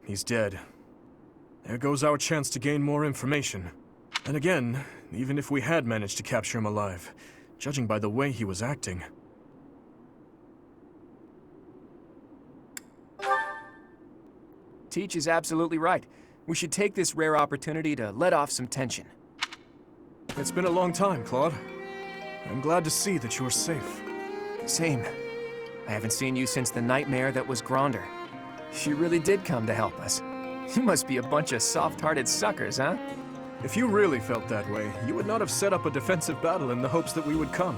He's dead. There goes our chance to gain more information. And again, even if we had managed to capture him alive, judging by the way he was acting... Teach is absolutely right. We should take this rare opportunity to let off some tension. It's been a long time, Claude. I'm glad to see that you're safe. Same. I haven't seen you since the nightmare that was Gronder. She really did come to help us. You must be a bunch of soft-hearted suckers, huh? If you really felt that way, you would not have set up a defensive battle in the hopes that we would come.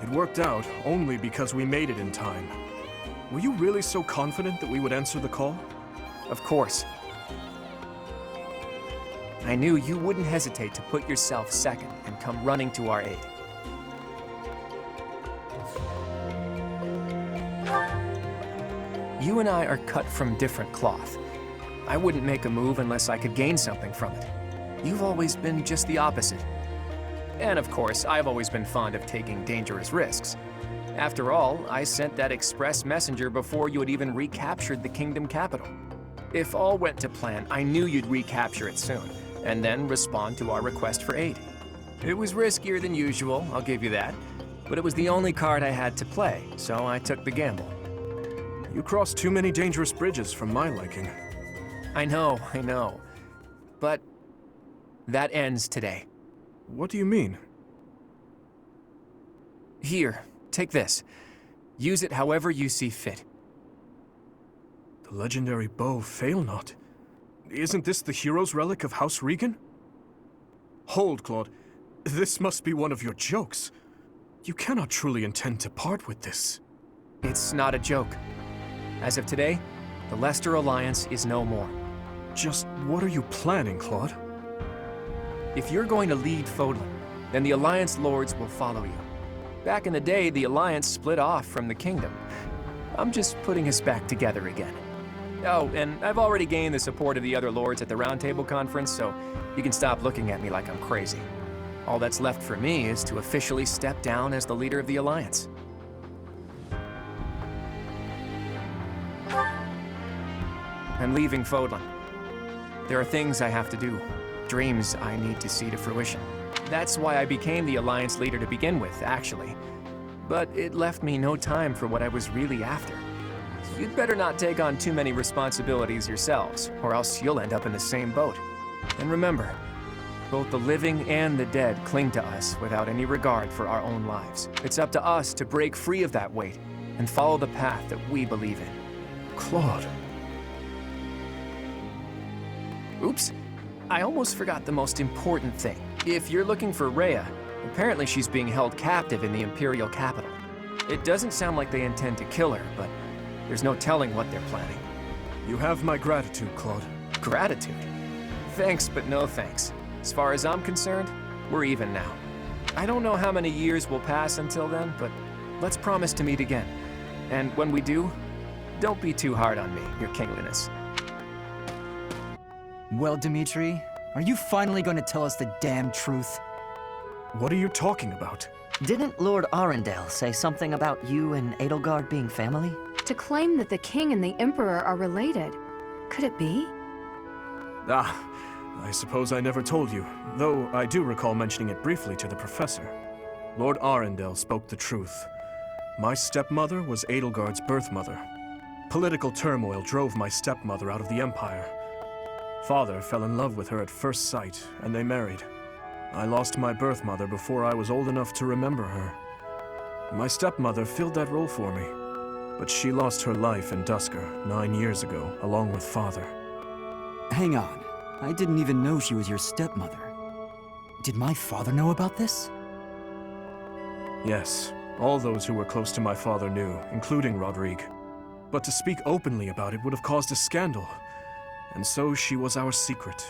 It worked out only because we made it in time. Were you really so confident that we would answer the call? Of course. I knew you wouldn't hesitate to put yourself second and come running to our aid. You and I are cut from different cloth. I wouldn't make a move unless I could gain something from it. You've always been just the opposite. And of course, I've always been fond of taking dangerous risks. After all, I sent that express messenger before you had even recaptured the kingdom capital. If all went to plan, I knew you'd recapture it soon, and then respond to our request for aid. It was riskier than usual, I'll give you that, but it was the only card I had to play, so I took the gamble. You crossed too many dangerous bridges for my liking. I know. But that ends today. What do you mean? Here, take this. Use it however you see fit. The legendary bow Failnaught. Isn't this the hero's relic of House Regan? Hold, Claude. This must be one of your jokes. You cannot truly intend to part with this. It's not a joke. As of today, the Leicester Alliance is no more. Just what are you planning, Claude? If you're going to lead Fódlan, then the Alliance lords will follow you. Back in the day, the Alliance split off from the kingdom. I'm just putting us back together again. Oh, and I've already gained the support of the other lords at the Roundtable Conference, so you can stop looking at me like I'm crazy. All that's left for me is to officially step down as the leader of the Alliance. I'm leaving Fódlan. There are things I have to do, dreams I need to see to fruition. That's why I became the Alliance leader to begin with, actually. But it left me no time for what I was really after. You'd better not take on too many responsibilities yourselves, or else you'll end up in the same boat. And remember, both the living and the dead cling to us without any regard for our own lives. It's up to us to break free of that weight and follow the path that we believe in. Claude. Oops, I almost forgot the most important thing. If you're looking for Rhea, apparently she's being held captive in the Imperial capital. It doesn't sound like they intend to kill her, but there's no telling what they're planning. You have my gratitude, Claude. Gratitude? Thanks, but no thanks. As far as I'm concerned, we're even now. I don't know how many years will pass until then, but let's promise to meet again. And when we do, don't be too hard on me, your kingliness. Well, Dimitri, are you finally going to tell us the damn truth? What are you talking about? Didn't Lord Arundel say something about you and Edelgard being family? To claim that the king and the emperor are related. Could it be? Ah, I suppose I never told you, though I do recall mentioning it briefly to the professor. Lord Arundel spoke the truth. My stepmother was Edelgard's birth mother. Political turmoil drove my stepmother out of the Empire. Father fell in love with her at first sight, and they married. I lost my birth mother before I was old enough to remember her. My stepmother filled that role for me, but she lost her life in Duscur 9 years ago, along with Father. Hang on. I didn't even know she was your stepmother. Did my father know about this? Yes, all those who were close to my father knew, including Rodrigue. But to speak openly about it would have caused a scandal. And so she was our secret.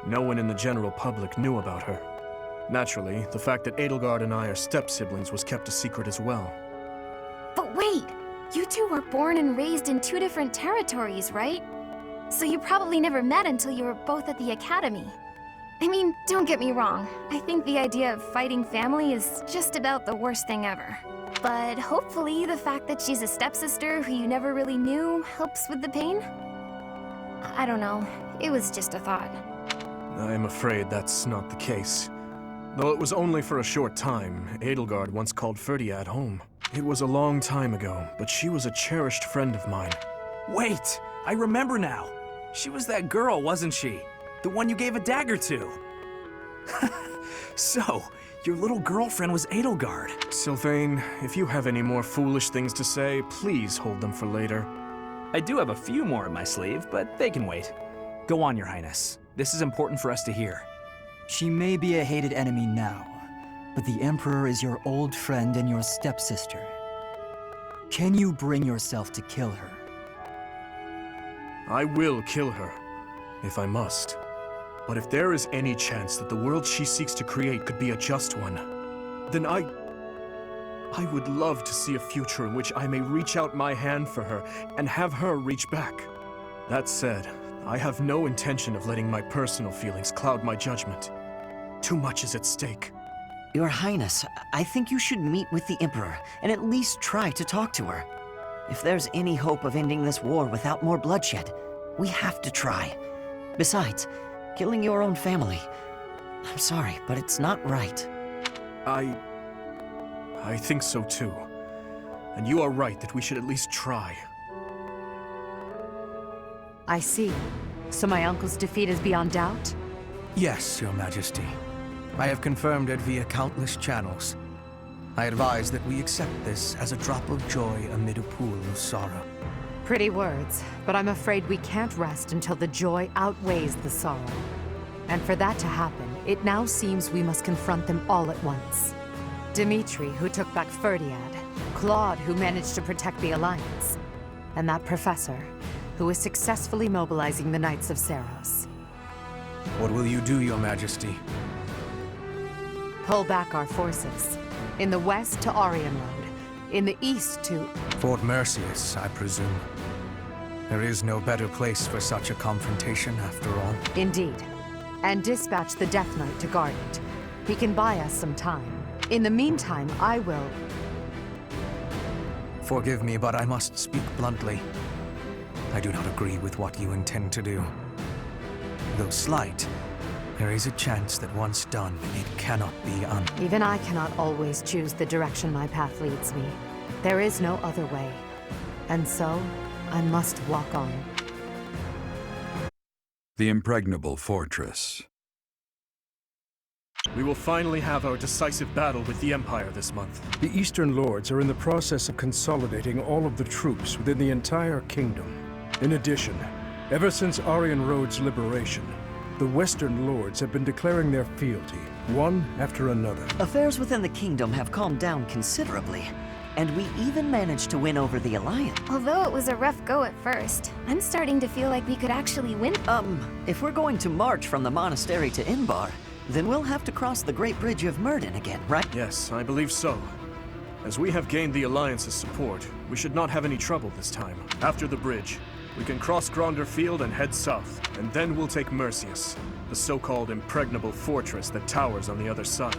No one in the general public knew about her. Naturally, the fact that Edelgard and I are step-siblings was kept a secret as well. But wait! You two were born and raised in 2 different territories, right? So you probably never met until you were both at the academy. I mean, don't get me wrong. I think the idea of fighting family is just about the worst thing ever. But hopefully the fact that she's a stepsister who you never really knew helps with the pain? I don't know. It was just a thought. I am afraid that's not the case. Though it was only for a short time, Edelgard once called Ferdiad home. It was a long time ago, but she was a cherished friend of mine. Wait! I remember now! She was that girl, wasn't she? The one you gave a dagger to! So, your little girlfriend was Edelgard. Sylvain, if you have any more foolish things to say, please hold them for later. I do have a few more in my sleeve, but they can wait. Go on, Your Highness. This is important for us to hear. She may be a hated enemy now, but the Emperor is your old friend and your stepsister. Can you bring yourself to kill her? I will kill her, if I must. But if there is any chance that the world she seeks to create could be a just one, then I would love to see a future in which I may reach out my hand for her and have her reach back. That said, I have no intention of letting my personal feelings cloud my judgment. Too much is at stake. Your Highness, I think you should meet with the Emperor and at least try to talk to her. If there's any hope of ending this war without more bloodshed, we have to try. Besides, killing your own family, I'm sorry, but it's not right. I think so too. And you are right that we should at least try. I see. So my uncle's defeat is beyond doubt? Yes, Your Majesty. I have confirmed it via countless channels. I advise that we accept this as a drop of joy amid a pool of sorrow. Pretty words, but I'm afraid we can't rest until the joy outweighs the sorrow. And for that to happen, it now seems we must confront them all at once. Dimitri, who took back Ferdiad, Claude, who managed to protect the Alliance, and that professor, who is successfully mobilizing the Knights of Seiros. What will you do, Your Majesty? Pull back our forces. In the west to Aryan Road. In the east to... Fort Merceus, I presume. There is no better place for such a confrontation, after all. Indeed. And dispatch the Death Knight to guard it. He can buy us some time. In the meantime, I will... Forgive me, but I must speak bluntly. I do not agree with what you intend to do. Though slight, there is a chance that once done, it cannot be undone. Even I cannot always choose the direction my path leads me. There is no other way. And so, I must walk on. The impregnable fortress. We will finally have our decisive battle with the Empire this month. The Eastern Lords are in the process of consolidating all of the troops within the entire kingdom. In addition, ever since Aryan Road's liberation, the Western Lords have been declaring their fealty, one after another. Affairs within the kingdom have calmed down considerably, and we even managed to win over the Alliance. Although it was a rough go at first, I'm starting to feel like we could actually win. If we're going to march from the monastery to Inbar, then we'll have to cross the Great Bridge of Myrddin again, right? Yes, I believe so. As we have gained the Alliance's support, we should not have any trouble this time. After the bridge, we can cross Gronder Field and head south, and then we'll take Merceus, the so-called impregnable fortress that towers on the other side.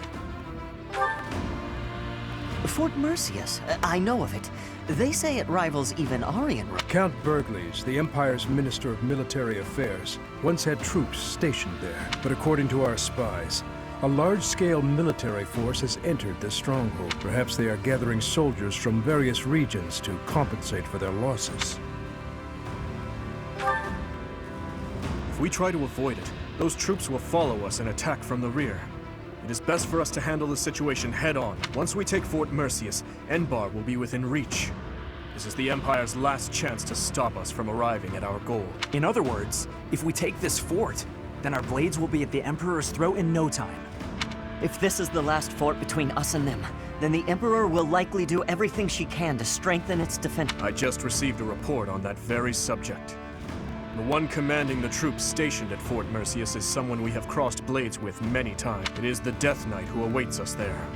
Fort Merceus, I know of it. They say it rivals even Aryan Road. Count Bergles, the Empire's Minister of Military Affairs, once had troops stationed there. But according to our spies, a large-scale military force has entered the stronghold. Perhaps they are gathering soldiers from various regions to compensate for their losses. If we try to avoid it, those troops will follow us and attack from the rear. It is best for us to handle the situation head-on. Once we take Fort Merceus, Enbar will be within reach. This is the Empire's last chance to stop us from arriving at our goal. In other words, if we take this fort, then our blades will be at the Emperor's throat in no time. If this is the last fort between us and them, then the Emperor will likely do everything she can to strengthen its defense. I just received a report on that very subject. The one commanding the troops stationed at Fort Merceus is someone we have crossed blades with many times. It is the Death Knight who awaits us there.